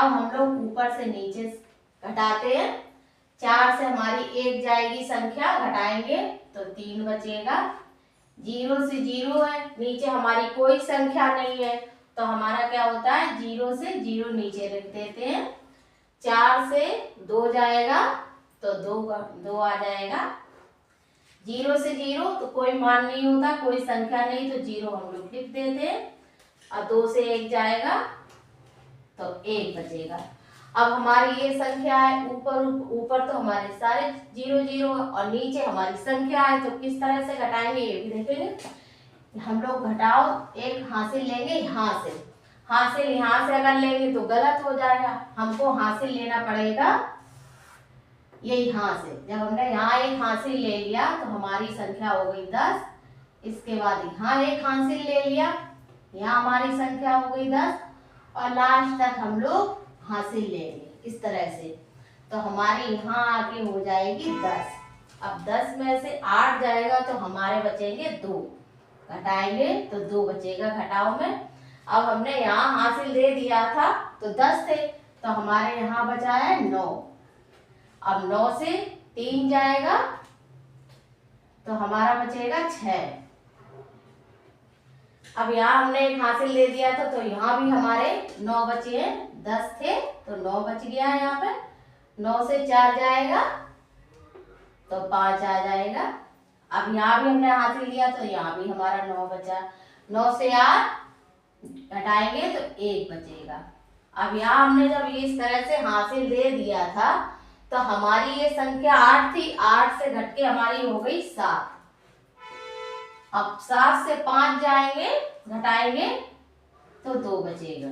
अब हम लोग ऊपर से नीचे घटाते हैं। 4 से हमारी 1 जाएगी संख्या, घटाएंगे तो 3 बचेगा। 0 से 0 है, नीचे हमारी कोई संख्या नहीं है तो हमारा क्या होता है, 0 से 0 नीचे रख देते हैं। 4 से 2 जाएगा तो 2 आ जाएगा। 0 से 0 तो कोई मान नहीं होता, कोई संख्या नहीं तो 0 हम लोग लिख देते हैं। और 2 से 1 जाएगा तो 1 बचेगा। अब हमारी ये संख्या है, ऊपर तो हमारे सारे 0 0 और नीचे हमारी संख्या है, तो किस तरह से घटाएंगे ये भी देखेंगे। हम लोग घटाओ, एक हासिल लेंगे यहाँ से, हासिल यहाँ से अगर लेंगे तो गलत हो जाएगा, हमको हासिल लेना पड़ेगा ये यहाँ से। जब हमने यहाँ एक हासिल ले लिया तो हमारी संख्या हो गई 10। इसके बाद यहाँ एक हासिल ले लिया, यहाँ हमारी संख्या हो गई 10 और लास्ट तक हम लोग हासिल लेंगे इस तरह से, तो हमारी यहाँ आके हो जाएगी 10। अब 10 में से 8 जाएगा तो हमारे बचेंगे 2, घटाएंगे तो 2 बचेगा घटाओ में। अब हमने यहाँ हासिल दे दिया था तो 10 थे, तो हमारे यहाँ बचा है 9। अब 9 से 3 जाएगा तो हमारा बचेगा 6। अब यहाँ हमने एक हासिल दे दिया था तो यहाँ भी हमारे 9 बचे हैं, 10 थे तो 9 बच गया है यहाँ पे। 9 से 4 जाएगा तो 5 आ जाएगा। अब यहाँ भी हमने हासिल लिया तो यहाँ भी हमारा 9 बचा। 9 से 8 घटाएंगे तो 1 बचेगा। अब यहाँ हमने जब इस तरह से हासिल दे दिया था तो हमारी ये संख्या 8 थी, 8 से घट के हमारी हो गई 7। अब 7 से 5 जाएंगे, घटाएंगे तो 2 बचेगा।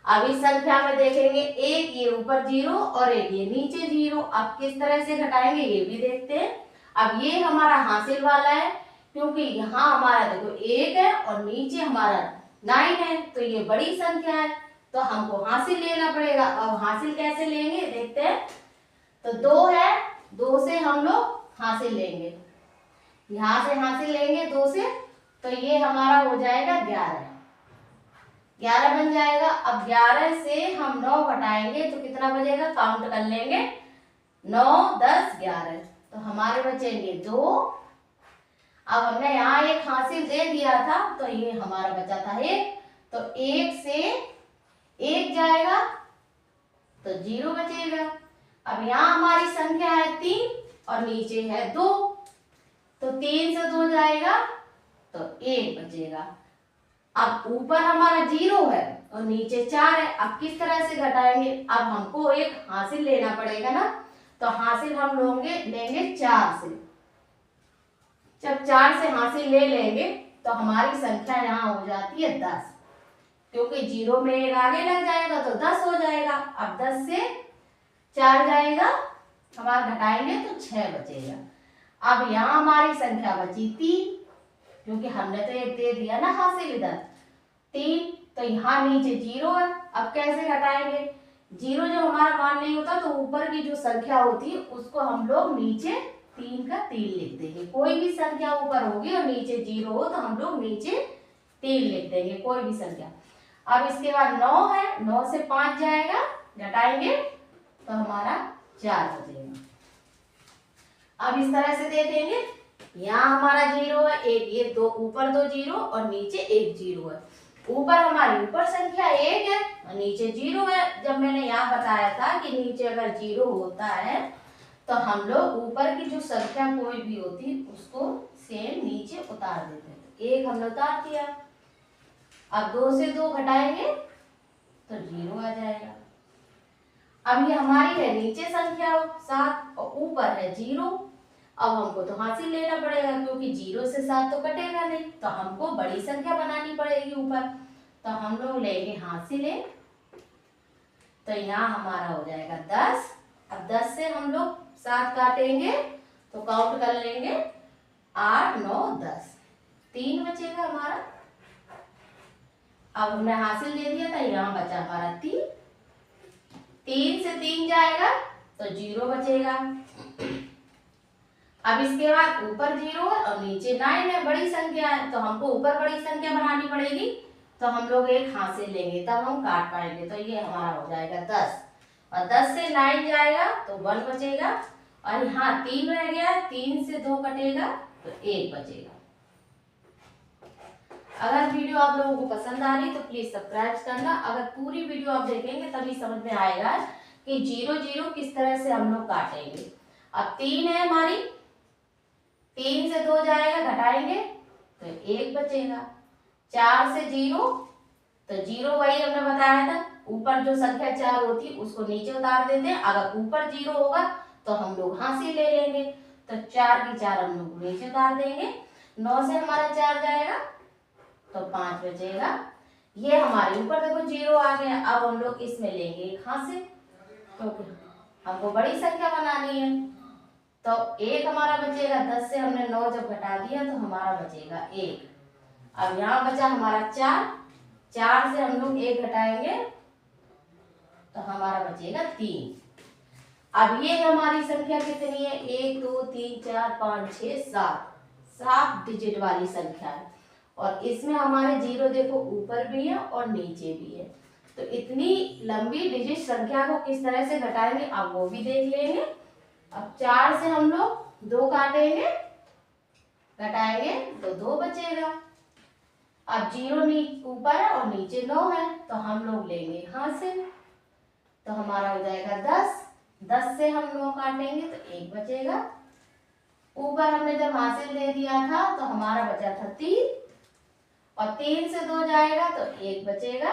अब इस संख्या में देखेंगे, एक ये ऊपर 0 और एक ये नीचे 0। अब किस तरह से घटाएंगे ये भी देखते हैं। अब ये हमारा हासिल वाला है, क्योंकि यहाँ हमारा देखो 1 है और नीचे हमारा 9 है, तो ये बड़ी संख्या है तो हमको हासिल लेना पड़ेगा। अब हासिल कैसे लेंगे देखते हैं। तो 2 है, 2 से हम लोग हासिल लेंगे, यहाँ से हासिल लेंगे 2 से, तो ये हमारा हो जाएगा 11। 11 बन जाएगा। अब 11 से हम 9 घटाएंगे तो कितना बचेगा, काउंट कर लेंगे, 9 10 11, तो हमारे बचेंगे 2। अब हमने यहाँ एक हासिल दे दिया था तो ये हमारा बचा था 1, तो 1 से 1 जाएगा तो 0 बचेगा। अब यहाँ हमारी संख्या है 3 और नीचे है 2, तो 3 से 2 जाएगा तो 1 बचेगा। अब ऊपर हमारा 0 है और नीचे 4 है, अब किस तरह से घटाएंगे। अब हमको एक हासिल लेना पड़ेगा ना, तो हासिल हम लेंगे 4 से। जब 4 से हासिल ले लेंगे तो हमारी संख्या यहाँ हो जाती है 10, क्योंकि 0 में 1 आगे लग जाएगा तो 10 हो जाएगा। अब 10 से 4 जाएगा, हमारा घटाएंगे तो 6 बचेगा। अब यहाँ हमारी संख्या बची 3, क्योंकि हमने तो एक दे दिया ना हासिल इधर 3, तो यहाँ नीचे 0 है। अब कैसे घटाएंगे, 0 जो हमारा मान नहीं होता तो ऊपर की जो संख्या होती है उसको हम लोग नीचे 3 का 3 लिख देंगे। कोई भी संख्या ऊपर होगी और नीचे 0 हो तो हम लोग नीचे 3 लिख देंगे, कोई भी संख्या। अब इसके बाद 9 है, 9 से 5 जाएगा, घटाएंगे तो हमारा 4 बचेगा। अब इस तरह से देखेंगे, यहाँ हमारा 0 है, एक ये 2 ऊपर 2 0 और नीचे 1 0 है। ऊपर हमारी ऊपर संख्या 1 है और नीचे 0 है। जब मैंने यहाँ बताया था कि नीचे अगर 0 होता है तो हम लोग ऊपर की जो संख्या कोई भी होती उसको सेम नीचे उतार देते हैं। 1 हमने उतार दिया। अब 2 से 2 घटाएंगे तो 0 आ जाएगा। अब ये हमारी है नीचे संख्या 7 और ऊपर है 0। अब हमको तो हासिल लेना पड़ेगा, क्योंकि 0 से 7 तो कटेगा नहीं, तो हमको बड़ी संख्या बनानी पड़ेगी ऊपर। तो हम लोग लेंगे हासिल, तो यहाँ हमारा हो जाएगा 10। अब 10 से हम लोग 7 काटेंगे तो काउंट कर लेंगे 8 9 10, 3 बचेगा हमारा। अब हमने हासिल दे दिया था, यहाँ बचा हमारा 3। 3 से 3 जाएगा तो 0 बचेगा। अब इसके बाद ऊपर 0 है और नीचे 9 है, बड़ी संख्या है, तो हमको ऊपर बड़ी संख्या बनानी पड़ेगी। तो हम लोग एक हासिल लेंगे, तब हम काट पाएंगे। तो ये हमारा हो जाएगा 10, और 10 से 9 जाएगा तो 1 बचेगा, और यहाँ 3 रह गया, 3 से 2 कटेगा तो 1 बचेगा। अगर वीडियो आप लोगों को पसंद आ रही तो प्लीज सब्सक्राइब करना। अगर पूरी वीडियो आप देखेंगे तभी समझ में आएगा कि 0 0 किस तरह से हम लोग काटेंगे। अब 3 है हमारी, 3 से 2 जाएगा, घटाएंगे तो 1 बचेगा। 4 से 0 तो 0 वही हमने बताया था, ऊपर जो संख्या 4 होती है उसको नीचे उतार देते हैं। अगर ऊपर 0 होगा तो हम लोग हासिल ले लेंगे, तो 4 की 4 हम लोग नीचे उतार देंगे। 9 से हमारा 4 जाएगा तो 5 बचेगा। ये हमारे ऊपर देखो 0 आ गया। अब हम लोग इसमें लेंगे एक हासिल, क्योंकि हमको बड़ी संख्या बनानी है। तो 1 हमारा बचेगा। 10 से हमने 9 जब घटा दिया तो हमारा बचेगा 1। अब यहाँ बचा हमारा 4, 4 से हम लोग 1 घटाएंगे तो हमारा बचेगा 3। अब ये हमारी संख्या कितनी है, 1 2 3 4 5 6 7, 7 डिजिट वाली संख्या है। और इसमें हमारे 0 देखो ऊपर भी है और नीचे भी है। तो इतनी लंबी डिजिट संख्या को किस तरह से घटाएंगे अब वो भी देख लेंगे। अब 4 से हम लोग 2 काटेंगे, घटाएंगे तो 2 बचेगा। अब 0 ऊपर है और नीचे 9 है, तो हम लोग लेंगे हासिल, तो हमारा हो जाएगा 10। 10 से हम 9 काटेंगे तो 1 बचेगा। ऊपर हमने जब हासिल दे दिया था तो हमारा बचा था 3, और 3 से 2 जाएगा तो 1 बचेगा।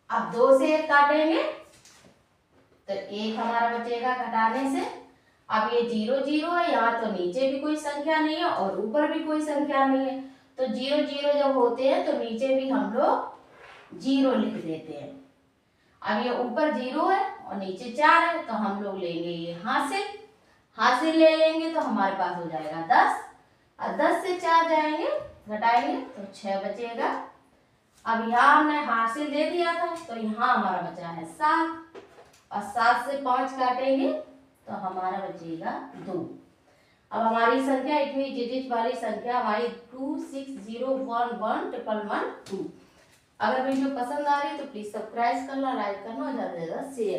अब 2 से 1 काटेंगे तो 1 हमारा बचेगा घटाने से। अब ये 0 0 है, यहाँ तो नीचे भी कोई संख्या नहीं है और ऊपर भी कोई संख्या नहीं है, तो 0 0 जब होते हैं तो नीचे भी हम लोग 0 लिख देते हैं। अब ये ऊपर 0 है और नीचे 4 है, तो हम लोग लेंगे ये हासिल, हासिल ले लेंगे तो हमारे पास हो जाएगा 10। और 10 से 4 जाएंगे, घटाएंगे तो 6 बचेगा। अब यहाँ हमने हासिल दे दिया था तो यहाँ हमारा बचा है 7, और 7 से 5 काटेंगे तो हमारा बचेगा 2। अब हमारी संख्या इतनी डिजिट वाली संख्या हमारी 2 6 0 1 1 1 1 2। अगर वीडियो पसंद आ रही है तो प्लीज सब्सक्राइब करना, लाइक करना और ज्यादा से ज्यादा शेयर।